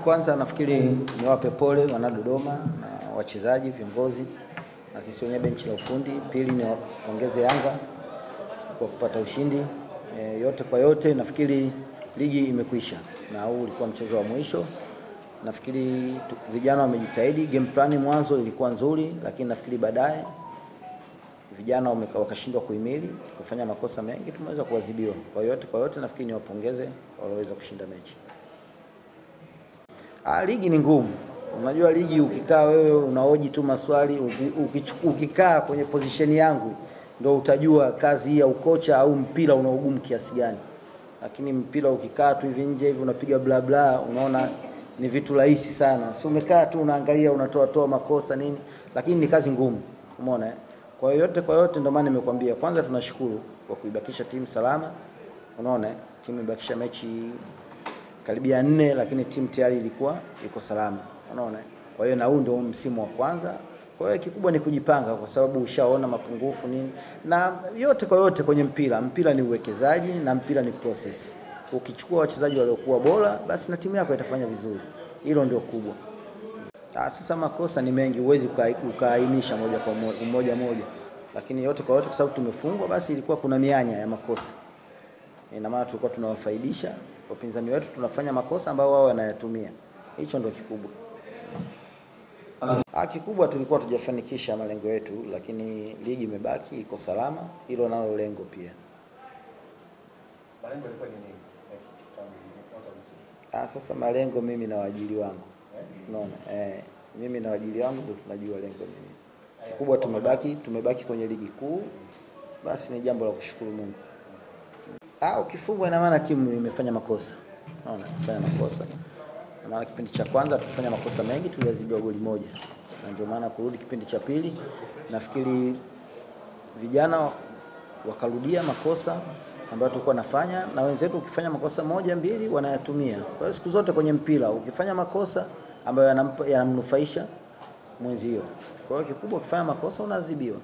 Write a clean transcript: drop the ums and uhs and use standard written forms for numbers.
Kwanza nafikiri niwape pole wana Dodoma na wachezaji, viongozi na sisi wenyewe benchi la ufundi. Pili niwapongeze Yanga kwa kupata ushindi. Yote kwa yote nafikiri ligi imekwisha na huu ulikuwa mchezo wa mwisho. Nafikiri vijana wamejitahidi, game plan mwanzo ilikuwa nzuri, lakini nafikiri baadaye vijana wakashindwa kuhimili, kufanya makosa mengi, tumeweza kuadhibiwa. Kwa yote nafikiri niwapongeze walioweza kushinda mechi. Ligi ni ngumu. Unajua ligi ukikaa wewe unahoji tu maswali, ukikaa kwenye position yangu ndio utajua kazi ya ukocha au mpira una ugumu kiasi gani. Lakini mpira ukikaa tu hivi nje hivi unapiga bla bla, unaona ni vitu rahisi sana. Si umekaa tu unaangalia unatoa makosa nini, lakini ni kazi ngumu. Umeona eh? Kwa yote ndio maana nimekwambia kwanza tunashukuru kwa kuibakisha timu salama. Unaona eh? Timu ibakisha mechi karibia 4, lakini timu tayari ilikuwa iko salama. Unaona? Kwa hiyo na huu ndio msimu wa kwanza. Kwa hiyo kikubwa ni kujipanga kwa sababu ushaona mapungufu nini. Na yote kwenye mpira ni uwekezaji na mpira ni process. Ukichukua wachezaji waliokuwa bora basi na timu yako itafanya vizuri. Hilo ndio kubwa. Sasa makosa ni mengi, huwezi ukaainisha moja kwa moja. Lakini yote kwa sababu tumefungwa basi ilikuwa kuna mianya ya makosa. Ina maana tulikuwa tunawafaidisha wapinzani wetu, tunafanya makosa ambao wao wanayatumia. Hicho ndio kikubwa. Kikubwa tulikuwa tujafanikisha malengo yetu, lakini ligi imebaki iko salama, hilo nalo lengo pia. Malengo yalikuwa ni nini? Sasa malengo mimi na waajili wangu. Unaona? Mimi na waajili wangu ndio tunajua lengo nini. Kikubwa tumebaki kwenye ligi kuu. Basi ni jambo la kushukuru Mungu. Ukifungwa ina maana timu imefanya makosa. Unaona, imefanya makosa. Na maana kipindi cha kwanza tukifanya makosa mengi tuliadhibiwa goli moja. Na ndio maana kurudi kipindi cha pili nafikiri vijana wakarudia makosa ambayo tulikuwa nafanya, na wenzetu ukifanya makosa 1 2 wanayatumia. Kwa hiyo siku zote kwenye mpira ukifanya makosa ambayo yanamnufaisha mwenzio. Kwa hiyo kikubwa ukifanya makosa unaadhibiwa.